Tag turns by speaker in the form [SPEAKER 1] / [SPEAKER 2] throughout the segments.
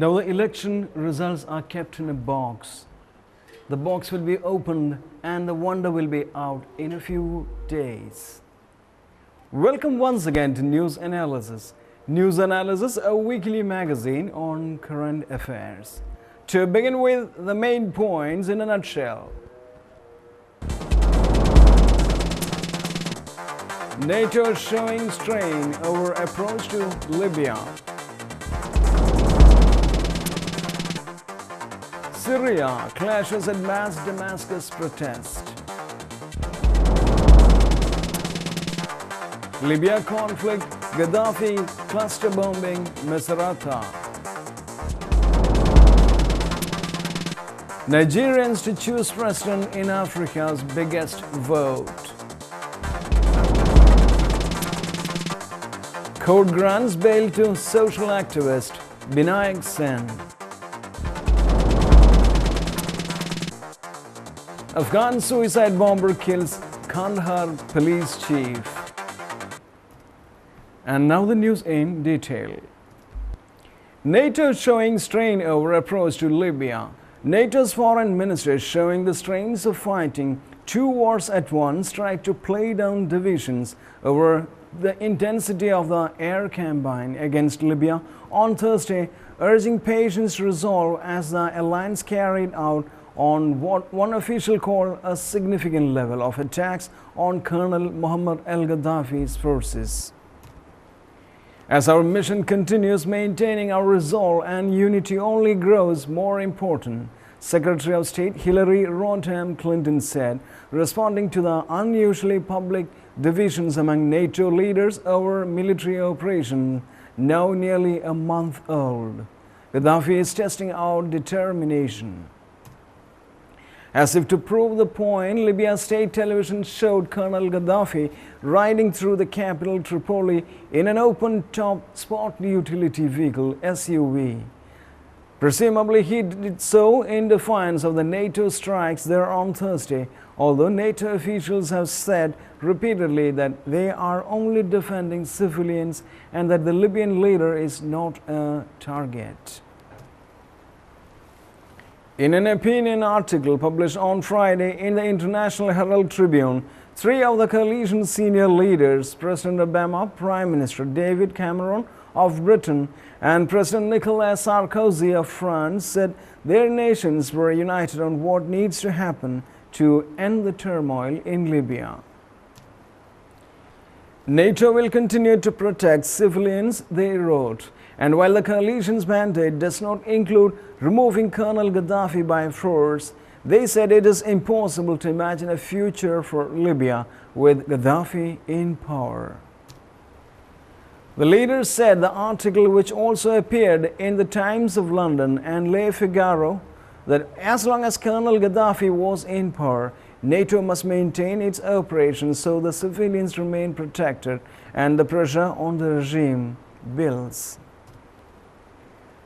[SPEAKER 1] Now the election results are kept in a box. The box will be opened and the wonder will be out in a few days. Welcome once again to News Analysis. News Analysis, a weekly magazine on current affairs. To begin with, the main points in a nutshell. NATO showing strain over approach to Libya. Syria clashes at mass Damascus protest. Libya conflict, Gaddafi cluster bombing Misrata. Nigerians to choose president in Africa's biggest vote. Court grants bail to social activist Binayak Sen. Afghan suicide bomber kills Kandahar police chief. And now the news in detail. NATO showing strain over approach to Libya. NATO's foreign minister is showing the strains of fighting two wars at once, trying to play down divisions over the intensity of the air campaign against Libya on Thursday, urging patience to resolve as the alliance carried out on what one official called a significant level of attacks on Colonel Muhammad al-Gaddafi's forces. As our mission continues, maintaining our resolve and unity only grows more important, Secretary of State Hillary Rodham Clinton said, responding to the unusually public divisions among NATO leaders over military operation now nearly a month old. Gaddafi is testing our determination. As if to prove the point, Libya state television showed Colonel Gaddafi riding through the capital Tripoli in an open-top sport utility vehicle SUV. Presumably he did so in defiance of the NATO strikes there on Thursday, although NATO officials have said repeatedly that they are only defending civilians and that the Libyan leader is not a target. In an opinion article published on Friday in the International Herald Tribune, three of the coalition's senior leaders, President Obama, Prime Minister David Cameron of Britain, and President Nicolas Sarkozy of France, said their nations were united on what needs to happen to end the turmoil in Libya. NATO will continue to protect civilians, they wrote, and while the coalition's mandate does not include removing Colonel Gaddafi by force, they said it is impossible to imagine a future for Libya with Gaddafi in power. The leaders said the article, which also appeared in the Times of London and Le Figaro, that as long as Colonel Gaddafi was in power, NATO must maintain its operations so the civilians remain protected and the pressure on the regime builds.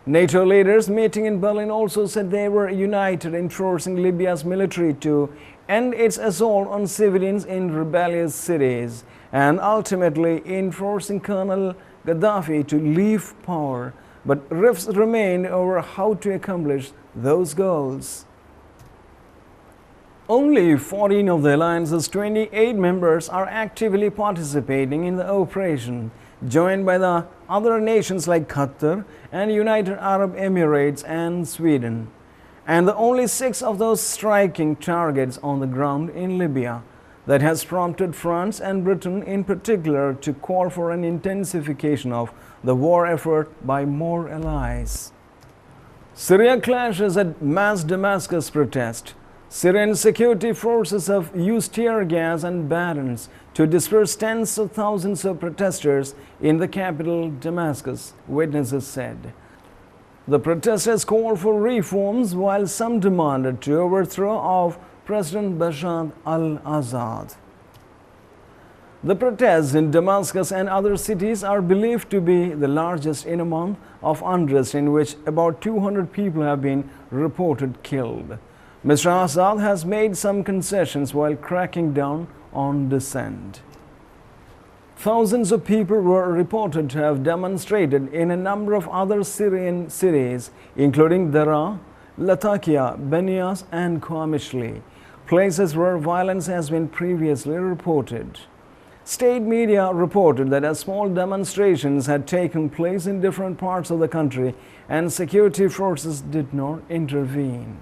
[SPEAKER 1] NATO leaders meeting in Berlin also said they were united in forcing Libya's military to end its assault on civilians in rebellious cities and ultimately in forcing Colonel Gaddafi to leave power, but rifts remain over how to accomplish those goals. Only 14 of the alliance's 28 members are actively participating in the operation, joined by the other nations like Qatar and United Arab Emirates and Sweden, and the only 6 of those striking targets on the ground in Libya. That has prompted France and Britain in particular to call for an intensification of the war effort by more allies. Syria clashes at mass Damascus protest. Syrian security forces have used tear gas and batons to disperse tens of thousands of protesters in the capital Damascus, witnesses said. The protesters called for reforms while some demanded to overthrow of President Bashar al-Assad. The protests in Damascus and other cities are believed to be the largest in a month of unrest in which about 200 people have been reported killed. Mr. Assad has made some concessions while cracking down on dissent. Thousands of people were reported to have demonstrated in a number of other Syrian cities, including Daraa, Latakia, Benias, and Qamishli, places where violence has been previously reported. State media reported that small demonstrations had taken place in different parts of the country and security forces did not intervene.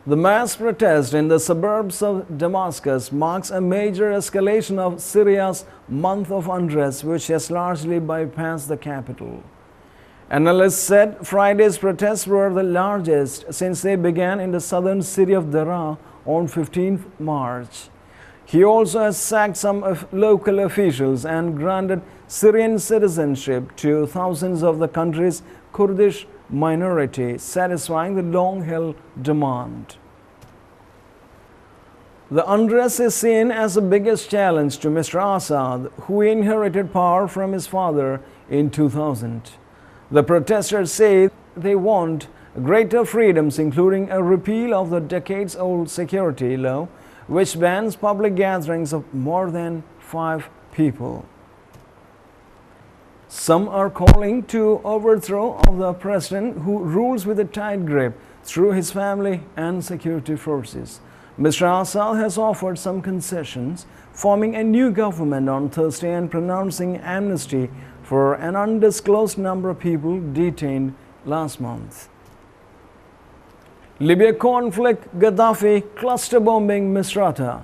[SPEAKER 1] The mass protest in the suburbs of Damascus marks a major escalation of Syria's month of unrest, which has largely bypassed the capital. Analysts said Friday's protests were the largest since they began in the southern city of Daraa on 15 March. He also has sacked some local officials and granted Syrian citizenship to thousands of the country's Kurdish minority, satisfying the long-held demand. The unrest is seen as the biggest challenge to Mr. Assad, who inherited power from his father in 2000. The protesters say they want greater freedoms, including a repeal of the decades-old security law, which bans public gatherings of more than 5 people. Some are calling to overthrow of the president, who rules with a tight grip through his family and security forces. Mr. Assad has offered some concessions, forming a new government on Thursday and pronouncing amnesty for an undisclosed number of people detained last month. Libya conflict, Gaddafi cluster bombing Misrata.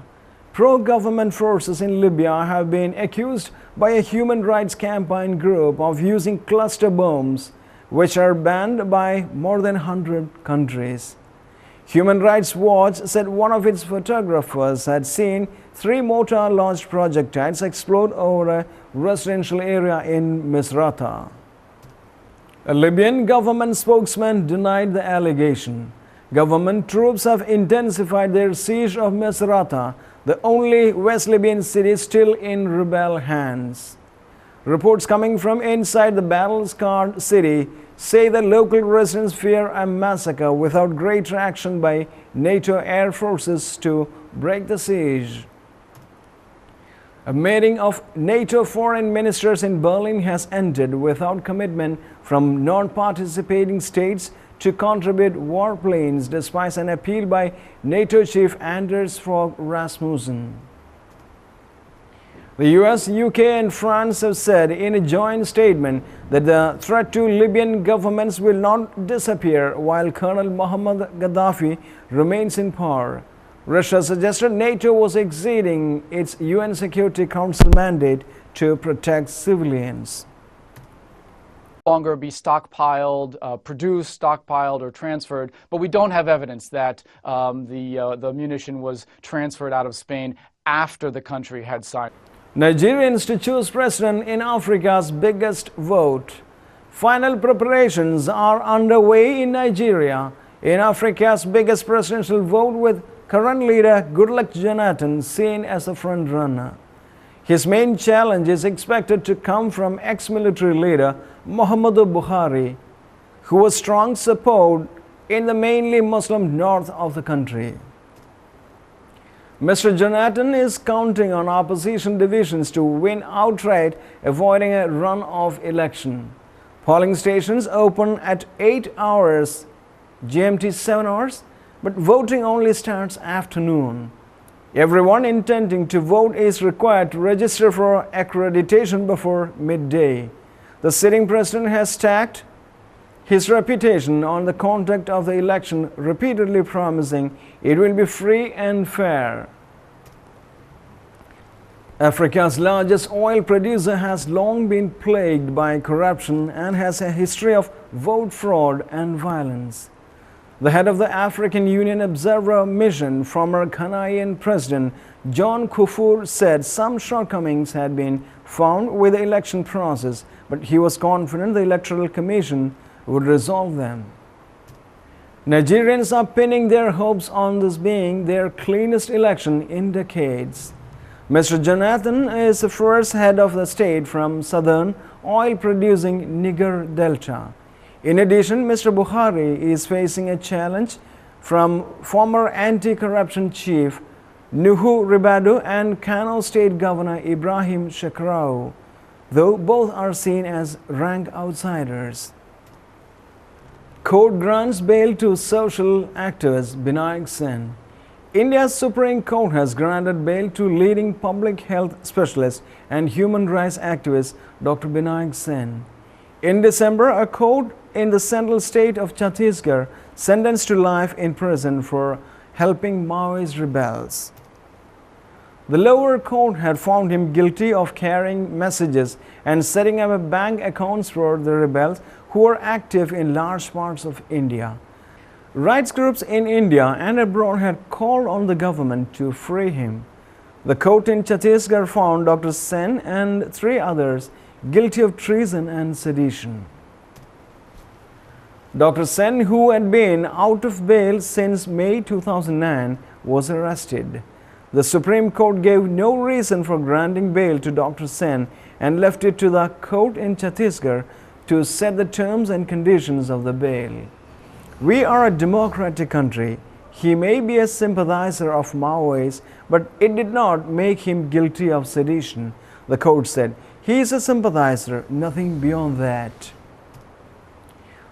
[SPEAKER 1] Pro-government forces in Libya have been accused by a human rights campaign group of using cluster bombs, which are banned by more than 100 countries. Human Rights Watch said one of its photographers had seen 3 mortar-launched projectiles explode over a residential area in Misrata. A Libyan government spokesman denied the allegation. Government troops have intensified their siege of Misrata, the only West Libyan city still in rebel hands. Reports coming from inside the battle-scarred city say that local residents fear a massacre without greater action by NATO air forces to break the siege. A meeting of NATO foreign ministers in Berlin has ended without commitment from non-participating states to contribute warplanes, despite an appeal by NATO chief Anders Fogh Rasmussen. The US, UK and France have said in a joint statement that the threat to Libyan governments will not disappear while Colonel Muammar Gaddafi remains in power. Russia suggested NATO was exceeding its UN Security Council mandate to protect civilians.
[SPEAKER 2] Longer be stockpiled, produced, stockpiled, or transferred, but we don't have evidence that the munition was transferred out of Spain after the country had signed.
[SPEAKER 1] Nigerians to choose president in Africa's biggest vote. Final preparations are underway in Nigeria in Africa's biggest presidential vote, with current leader Goodluck Jonathan seen as a front-runner. His main challenge is expected to come from ex-military leader Muhammadu Buhari, who has strong support in the mainly Muslim north of the country. Mr. Jonathan is counting on opposition divisions to win outright, avoiding a runoff election. Polling stations open at 8 hours, GMT 7 hours, but voting only starts afternoon. Everyone intending to vote is required to register for accreditation before midday. The sitting president has stacked his reputation on the conduct of the election, repeatedly promising it will be free and fair. Africa's largest oil producer has long been plagued by corruption and has a history of vote fraud and violence. The head of the African Union Observer Mission, former Ghanaian President John Kufuor, said some shortcomings had been found with the election process, but he was confident the Electoral Commission would resolve them. Nigerians are pinning their hopes on this being their cleanest election in decades. Mr. Jonathan is the first head of the state from southern oil-producing Niger Delta. In addition, Mr. Buhari is facing a challenge from former anti-corruption chief Nuhu Ribadu and Kano State Governor Ibrahim Shakrau, though both are seen as rank outsiders. Court grants bail to social activist Binayak Sen. India's Supreme Court has granted bail to leading public health specialist and human rights activist Dr. Binayak Sen. In December, a court in the central state of Chhattisgarh sentenced to life in prison for helping Maoist rebels. The lower court had found him guilty of carrying messages and setting up bank accounts for the rebels who were active in large parts of India. Rights groups in India and abroad had called on the government to free him. The court in Chhattisgarh found Dr. Sen and 3 others guilty of treason and sedition. Dr. Sen, who had been out of bail since May 2009, was arrested. The Supreme Court gave no reason for granting bail to Dr. Sen and left it to the court in Chhattisgarh to set the terms and conditions of the bail. We are a democratic country. He may be a sympathizer of Maoists, but it did not make him guilty of sedition, the court said. He is a sympathizer, nothing beyond that.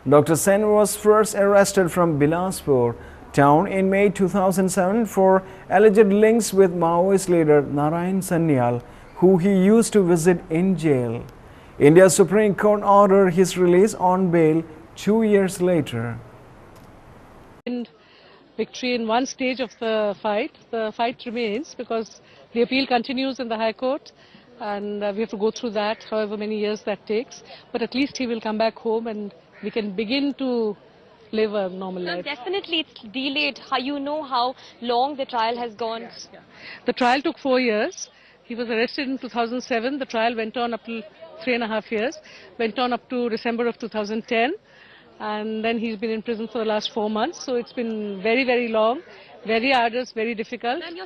[SPEAKER 1] Dr. Sen was first arrested from Bilaspur town in May 2007 for alleged links with Maoist leader Narayan Sanyal, who he used to visit in jail. India's Supreme Court ordered his release on bail 2 years later.
[SPEAKER 3] Victory in one stage of the fight remains because the appeal continues in the High Court and we have to go through that, however many years that takes. But at least he will come back home and we can begin to live a normal life.
[SPEAKER 4] Definitely it's delayed. You know how long the trial has gone.
[SPEAKER 3] Yeah. The trial took 4 years. He was arrested in 2007. The trial went on up to 3.5 years, went on up to December of 2010. And then he's been in prison for the last 4 months. So it's been very, very long, very arduous, very difficult.
[SPEAKER 4] And you're